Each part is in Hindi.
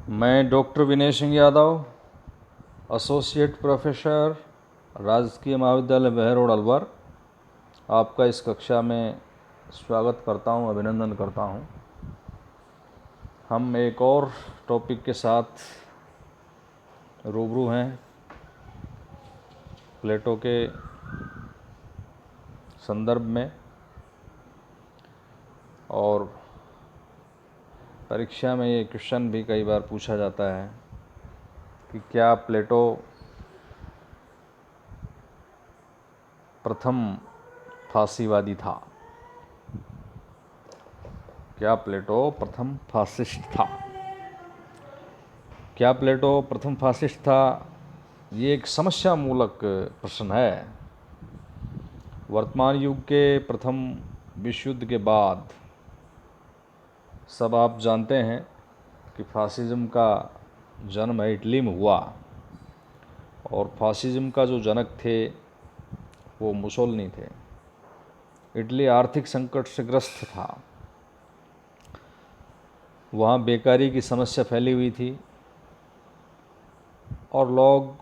मैं doctor Vinay Singh Yadav, associate professor, राजकीय महाविद्यालय बहरोड अलवर, आपका इस कक्षा में स्वागत करता हूं, अभिनंदन करता हूं। हम एक और टॉपिक के साथ रूबरू हैं, प्लेटो के संदर्भ में। और परीक्षा में ये क्वेश्चन भी कई बार पूछा जाता है कि क्या प्लेटो प्रथम फासीवादी था? क्या प्लेटो प्रथम फासिस्ट था? क्या प्लेटो प्रथम फासिस्ट था? ये एक समस्या मूलक प्रश्न है। वर्तमान युग के प्रथम विश्व युद्ध के बाद सब आप जानते हैं कि फासिज्म का जन्म इटली में हुआ, और फासिज्म का जो जनक थे वो मुसोलिनी थे। इटली आर्थिक संकट से ग्रस्त था, वहाँ बेकारी की समस्या फैली हुई थी और लोग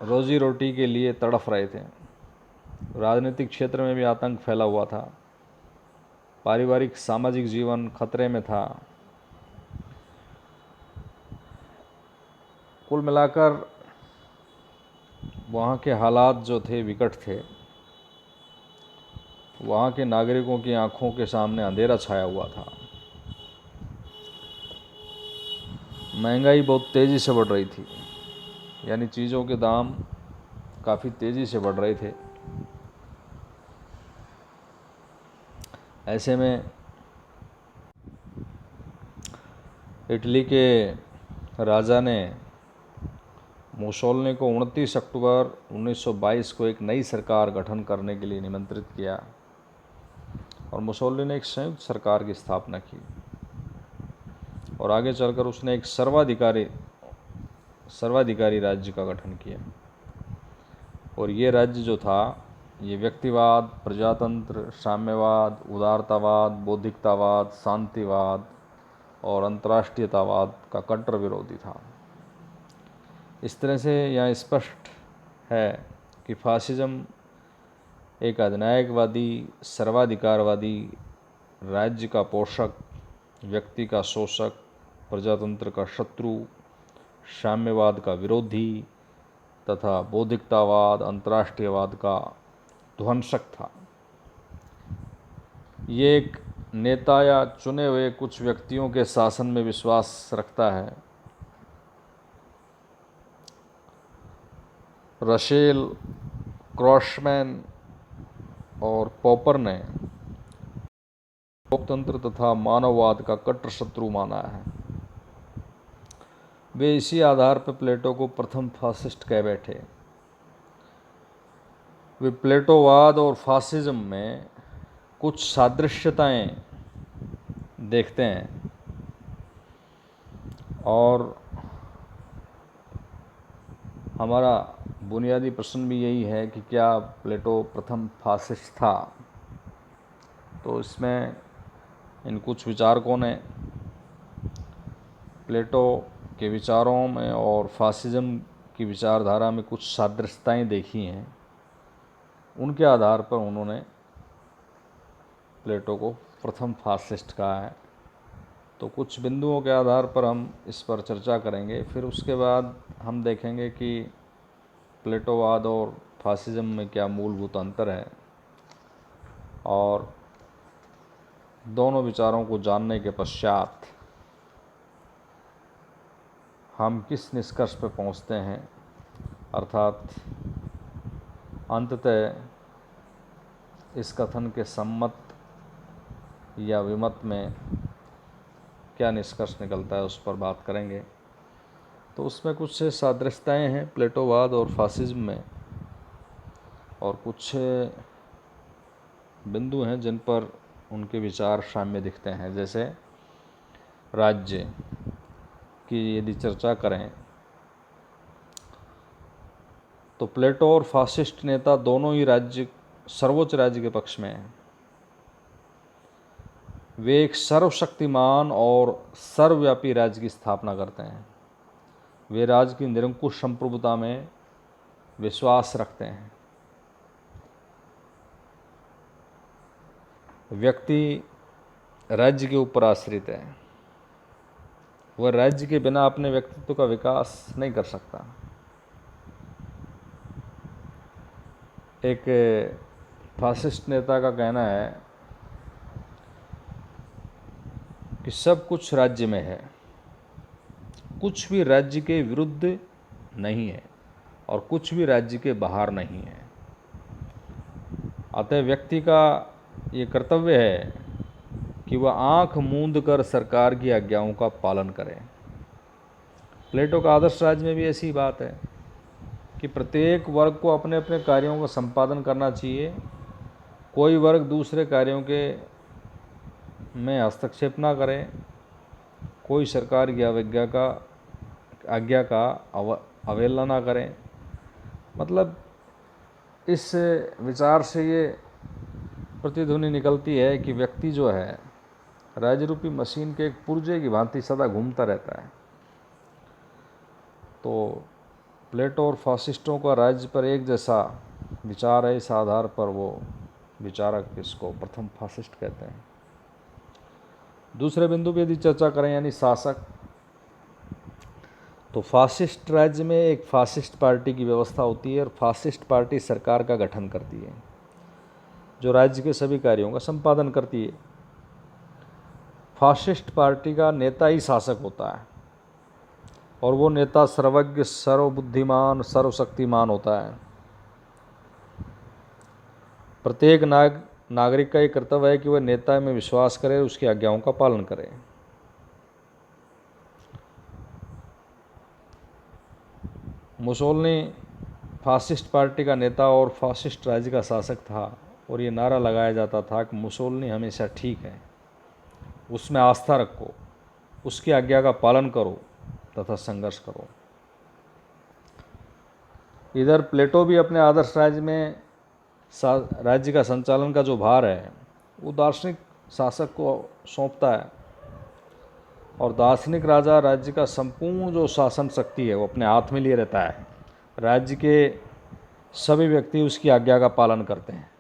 रोजी रोटी के लिए तड़फ रहे थे। राजनीतिक क्षेत्र में भी आतंक फैला हुआ था, पारिवारिक सामाजिक जीवन खतरे में था। कुल मिलाकर वहाँ के हालात जो थे विकट थे। वहाँ के नागरिकों की आंखों के सामने अंधेरा छाया हुआ था। महंगाई बहुत तेज़ी से बढ़ रही थी, यानी चीज़ों के दाम काफ़ी तेज़ी से बढ़ रहे थे। ऐसे में इटली के राजा ने मुसोलिनी को 29 अक्टूबर 1922 को एक नई सरकार गठन करने के लिए निमंत्रित किया, और मुसोलिनी ने एक संयुक्त सरकार की स्थापना की, और आगे चलकर उसने एक सर्वाधिकारी राज्य का गठन किया। और ये राज्य जो था, ये व्यक्तिवाद, प्रजातंत्र, साम्यवाद, उदारतावाद, बौद्धिकतावाद, शांतिवाद और अंतर्राष्ट्रीयतावाद का कट्टर विरोधी था। इस तरह से यहाँ स्पष्ट है कि फासिज्म एक अधिनायकवादी, सर्वाधिकारवादी, राज्य का पोषक, व्यक्ति का शोषक, प्रजातंत्र का शत्रु, साम्यवाद का विरोधी तथा बौद्धिकतावाद, अंतर्राष्ट्रीयवाद का ध्वंसक था। ये एक नेता या चुने हुए कुछ व्यक्तियों के शासन में विश्वास रखता है। रशेल, क्रॉसमैन और पॉपर ने लोकतंत्र तथा मानववाद का कट्टर शत्रु माना है। वे इसी आधार पर प्लेटो को प्रथम फासिस्ट कह बैठे। वे प्लेटोवाद और फासिज्म में कुछ सादृश्यताएं देखते हैं, और हमारा बुनियादी प्रश्न भी यही है कि क्या प्लेटो प्रथम फासिस्ट था। तो इसमें इन कुछ विचारकों ने प्लेटो के विचारों में और फासिज्म की विचारधारा में कुछ सादृश्यताएं देखी हैं। उनके आधार पर उन्होंने प्लेटो को प्रथम फासिस्ट कहा है। तो कुछ बिंदुओं के आधार पर हम इस पर चर्चा करेंगे, फिर उसके बाद हम देखेंगे कि प्लेटोवाद और फासिज्म में क्या मूलभूत अंतर है, और दोनों विचारों को जानने के पश्चात हम किस निष्कर्ष पर पहुंचते हैं, अर्थात अंततः इस कथन के सम्मत या विमत में क्या निष्कर्ष निकलता है, उस पर बात करेंगे। तो उसमें कुछ सादृश्यताएं हैं प्लेटोवाद और फासिज्म में, और कुछ बिंदु हैं जिन पर उनके विचार साम्य दिखते हैं। जैसे राज्य की यदि चर्चा करें तो प्लेटो और फासिस्ट नेता दोनों ही सर्वोच्च राज्य के पक्ष में हैं। वे एक सर्वशक्तिमान और सर्वव्यापी राज्य की स्थापना करते हैं। वे राज्य की निरंकुश संप्रभुता में विश्वास रखते हैं। व्यक्ति राज्य के ऊपर आश्रित है। वह राज्य के बिना अपने व्यक्तित्व का विकास नहीं कर सकता। एक फासिस्ट नेता का कहना है कि सब कुछ राज्य में है, कुछ भी राज्य के विरुद्ध नहीं है और कुछ भी राज्य के बाहर नहीं है। अतः व्यक्ति का ये कर्तव्य है कि वह आंख मूंद कर सरकार की आज्ञाओं का पालन करे। प्लेटो का आदर्श राज्य में भी ऐसी बात है कि प्रत्येक वर्ग को अपने अपने कार्यों का संपादन करना चाहिए। कोई वर्ग दूसरे कार्यों के में हस्तक्षेप ना करे, कोई सरकार की आज्ञा का अवहेलना ना करें। मतलब इस विचार से ये प्रतिध्वनि निकलती है कि व्यक्ति जो है राज्य रूपी मशीन के एक पुर्जे की भांति सदा घूमता रहता है। तो प्लेटो और फासिस्टों का राज्य पर एक जैसा विचार है। इस आधार पर वो विचारक इसको प्रथम फासिस्ट कहते हैं। दूसरे बिंदु पर यदि चर्चा करें यानी शासक, तो फासिस्ट राज्य में एक फासिस्ट पार्टी की व्यवस्था होती है और फासिस्ट पार्टी सरकार का गठन करती है जो राज्य के सभी कार्यों का संपादन करती है। फासिस्ट पार्टी का नेता ही शासक होता है और वो नेता सर्वज्ञ, सर्वबुद्धिमान, सर्वशक्तिमान होता है। प्रत्येक नागरिक का ये कर्तव्य है कि वह नेता में विश्वास करे, उसकी आज्ञाओं का पालन करे। मुसोलिनी फासिस्ट पार्टी का नेता और फासिस्ट राज्य का शासक था और ये नारा लगाया जाता था कि मुसोलिनी हमेशा ठीक है, उसमें आस्था रखो, उसकी आज्ञा का पालन करो तथा संघर्ष करो। इधर प्लेटो भी अपने आदर्श राज्य में राज्य का संचालन का जो भार है वो दार्शनिक शासक को सौंपता है और दार्शनिक राजा राज्य का संपूर्ण जो शासन शक्ति है वो अपने हाथ में लिए रहता है। राज्य के सभी व्यक्ति उसकी आज्ञा का पालन करते हैं।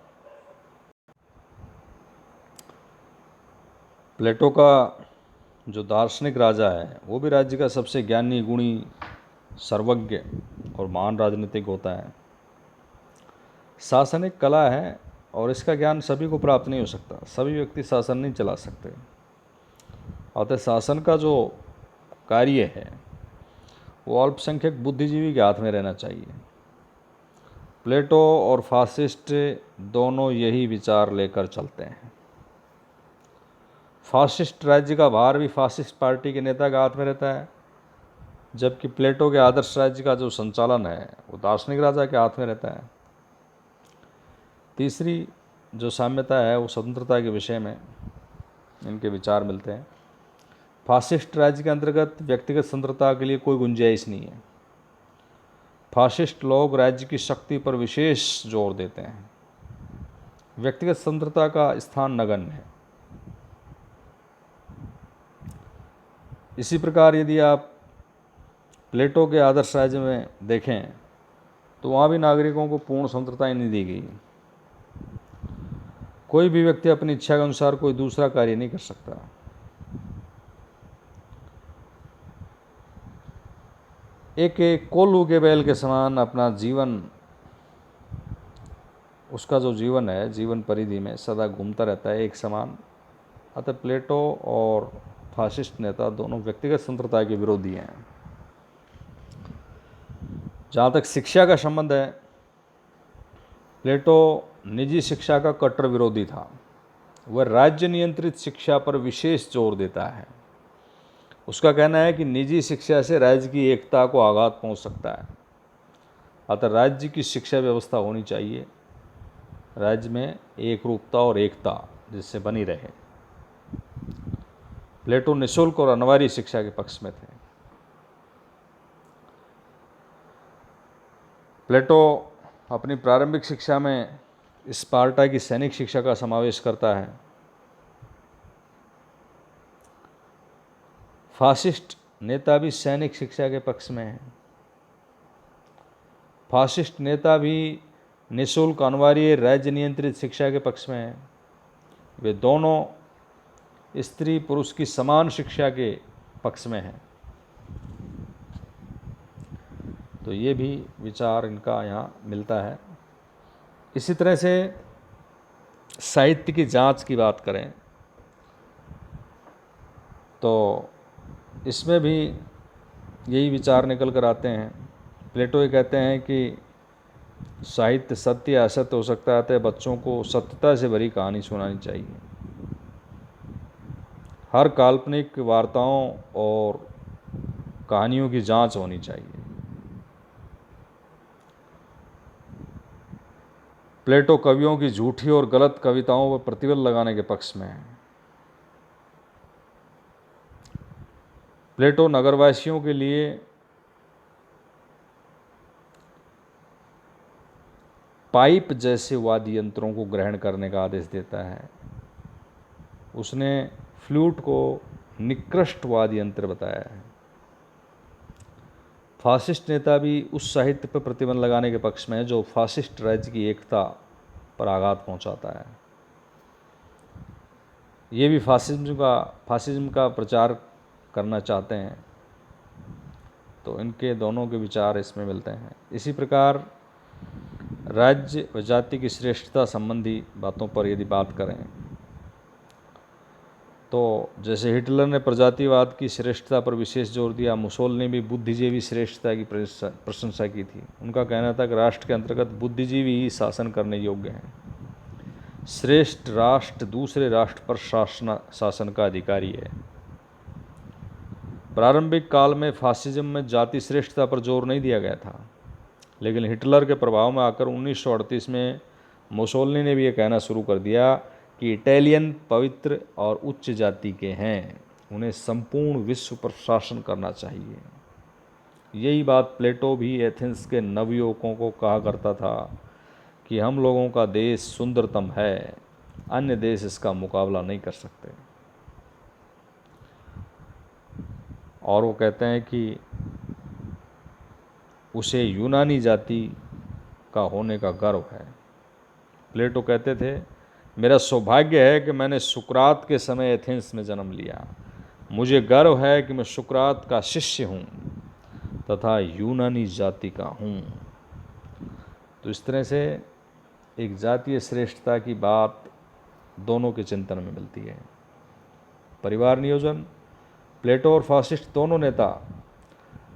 प्लेटो का जो दार्शनिक राजा है वो भी राज्य का सबसे ज्ञानी, गुणी, सर्वज्ञ और महान राजनीतिक होता है। शासन एक कला है और इसका ज्ञान सभी को प्राप्त नहीं हो सकता। सभी व्यक्ति शासन नहीं चला सकते। अतः शासन का जो कार्य है वो अल्पसंख्यक बुद्धिजीवी के हाथ में रहना चाहिए। प्लेटो और फासिस्ट दोनों यही विचार लेकर चलते हैं। फासिस्ट राज्य का भार भी फासिस्ट पार्टी के नेता के हाथ में रहता है, जबकि प्लेटो के आदर्श राज्य का जो संचालन है वो दार्शनिक राजा के हाथ में रहता है। तीसरी जो साम्यता है वो स्वतंत्रता के विषय में इनके विचार मिलते हैं। फासिस्ट राज्य के अंतर्गत व्यक्तिगत स्वतंत्रता के लिए कोई गुंजाइश नहीं है। फासिस्ट लोग राज्य की शक्ति पर विशेष जोर देते हैं। व्यक्तिगत स्वतंत्रता का स्थान नगण्य है। इसी प्रकार यदि आप प्लेटो के आदर्श राज्य में देखें तो वहाँ भी नागरिकों को पूर्ण स्वतंत्रता नहीं दी गई। कोई भी व्यक्ति अपनी इच्छा के अनुसार कोई दूसरा कार्य नहीं कर सकता। एक कोल्हू के बैल के समान अपना जीवन, उसका जो जीवन है जीवन परिधि में सदा घूमता रहता है एक समान। अतः प्लेटो और फासिस्ट नेता दोनों व्यक्तिगत स्वतंत्रता के विरोधी हैं। जहाँ तक शिक्षा का संबंध है, प्लेटो निजी शिक्षा का कट्टर विरोधी था। वह राज्य नियंत्रित शिक्षा पर विशेष जोर देता है। उसका कहना है कि निजी शिक्षा से राज्य की एकता को आघात पहुंच सकता है। अतः राज्य की शिक्षा व्यवस्था होनी चाहिए, राज्य में एक रूपता और एकता जिससे बनी रहे। प्लेटो निःशुल्क और अनिवार्य शिक्षा के पक्ष में थे। प्लेटो अपनी प्रारंभिक शिक्षा में स्पार्टा की सैनिक शिक्षा का समावेश करता है। फासिस्ट नेता भी सैनिक शिक्षा के पक्ष में हैं। फासिस्ट नेता भी निःशुल्क अनिवार्य राज्य नियंत्रित शिक्षा के पक्ष में हैं। वे दोनों स्त्री पुरुष की समान शिक्षा के पक्ष में हैं। तो ये भी विचार इनका यहाँ मिलता है। इसी तरह से साहित्य की जांच की बात करें तो इसमें भी यही विचार निकल कर आते हैं। प्लेटो ये कहते हैं कि साहित्य सत्य या असत्य हो सकता है, अतः बच्चों को सत्यता से भरी कहानी सुनानी चाहिए। हर काल्पनिक वार्ताओं और कहानियों की जांच होनी चाहिए। प्लेटो कवियों की झूठी और गलत कविताओं पर प्रतिबंध लगाने के पक्ष में है। प्लेटो नगरवासियों के लिए पाइप जैसे वाद्य यंत्रों को ग्रहण करने का आदेश देता है। उसने फ्लूट को निकृष्ट वाद्य यंत्र बताया है। फासिस्ट नेता भी उस साहित्य पर प्रतिबंध लगाने के पक्ष में है जो फासिस्ट राज्य की एकता पर आघात पहुंचाता है। ये भी फासिज्म का प्रचार करना चाहते हैं। तो इनके दोनों के विचार इसमें मिलते हैं। इसी प्रकार राज्य व जाति की श्रेष्ठता संबंधी बातों पर यदि बात करें तो जैसे हिटलर ने प्रजातिवाद की श्रेष्ठता पर विशेष जोर दिया, मुसोलिनी भी बुद्धिजीवी श्रेष्ठता की प्रशंसा की थी। उनका कहना था कि राष्ट्र के अंतर्गत बुद्धिजीवी ही शासन करने योग्य हैं। श्रेष्ठ राष्ट्र दूसरे राष्ट्र पर शासन का अधिकारी है। प्रारंभिक काल में फासिज्म में जाति श्रेष्ठता पर जोर नहीं दिया गया था, लेकिन हिटलर के प्रभाव में आकर 1938 में मुसोलिनी ने भी ये कहना शुरू कर दिया कि इटालियन पवित्र और उच्च जाति के हैं, उन्हें संपूर्ण विश्व पर शासन करना चाहिए। यही बात प्लेटो भी एथेंस के नवयुवकों को कहा करता था कि हम लोगों का देश सुंदरतम है, अन्य देश इसका मुकाबला नहीं कर सकते। और वो कहते हैं कि उसे यूनानी जाति का होने का गर्व है। प्लेटो कहते थे, मेरा सौभाग्य है कि मैंने सुकरात के समय एथेंस में जन्म लिया। मुझे गर्व है कि मैं सुकरात का शिष्य हूँ तथा यूनानी जाति का हूँ। तो इस तरह से एक जातीय श्रेष्ठता की बात दोनों के चिंतन में मिलती है। परिवार नियोजन, प्लेटो और फासिस्ट दोनों नेता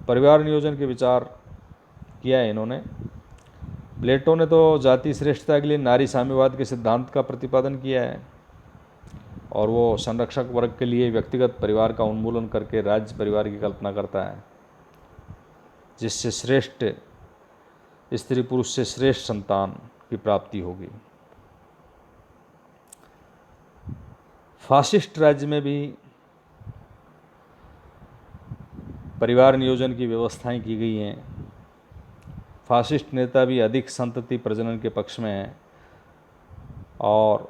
परिवार नियोजन के विचार किया है इन्होंने। प्लेटो ने तो जाति श्रेष्ठता के लिए नारी साम्यवाद के सिद्धांत का प्रतिपादन किया है और वो संरक्षक वर्ग के लिए व्यक्तिगत परिवार का उन्मूलन करके राज्य परिवार की कल्पना करता है, जिससे श्रेष्ठ स्त्री पुरुष से श्रेष्ठ संतान की प्राप्ति होगी। फासिस्ट राज्य में भी परिवार नियोजन की व्यवस्थाएं की गई हैं। फासिस्ट नेता भी अधिक संतति प्रजनन के पक्ष में हैं और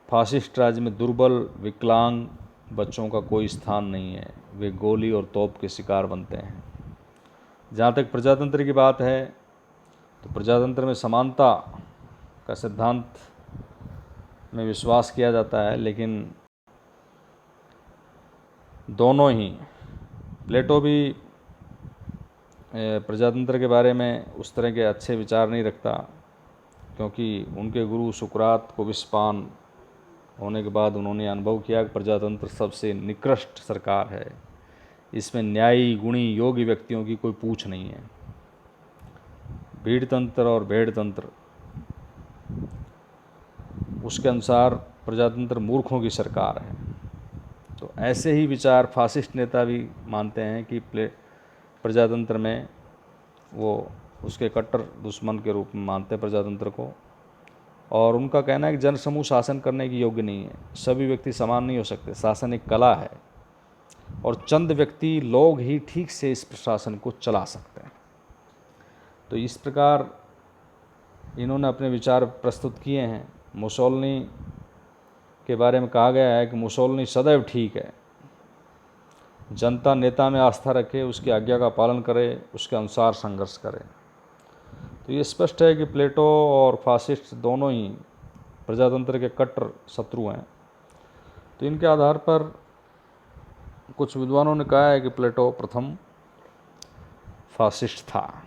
फासिस्ट राज्य में दुर्बल विकलांग बच्चों का कोई स्थान नहीं है, वे गोली और तोप के शिकार बनते हैं। जहाँ तक प्रजातंत्र की बात है तो प्रजातंत्र में समानता का सिद्धांत में विश्वास किया जाता है, लेकिन दोनों ही प्लेटो भी प्रजातंत्र के बारे में उस तरह के अच्छे विचार नहीं रखता, क्योंकि उनके गुरु सुकरात को विषपान होने के बाद उन्होंने अनुभव किया कि प्रजातंत्र सबसे निकृष्ट सरकार है, इसमें न्यायी गुणी योग्य व्यक्तियों की कोई पूछ नहीं है। भीड़ तंत्र और भेड़ तंत्र, उसके अनुसार प्रजातंत्र मूर्खों की सरकार है। तो ऐसे ही विचार फासिस्ट नेता भी मानते हैं कि प्रजातंत्र में वो उसके कट्टर दुश्मन के रूप में मानते हैं प्रजातंत्र को, और उनका कहना है कि जनसमूह शासन करने की योग्य नहीं है, सभी व्यक्ति समान नहीं हो सकते, शासन एक कला है और चंद व्यक्ति लोग ही ठीक से इस प्रशासन को चला सकते हैं। तो इस प्रकार इन्होंने अपने विचार प्रस्तुत किए हैं। मुसोलिनी के बारे में कहा गया है कि मुसोलिनी सदैव ठीक है, जनता नेता में आस्था रखे, उसकी आज्ञा का पालन करे, उसके अनुसार संघर्ष करे। तो ये स्पष्ट है कि प्लेटो और फासिस्ट दोनों ही प्रजातंत्र के कट्टर शत्रु हैं। तो इनके आधार पर कुछ विद्वानों ने कहा है कि प्लेटो प्रथम फासिस्ट था।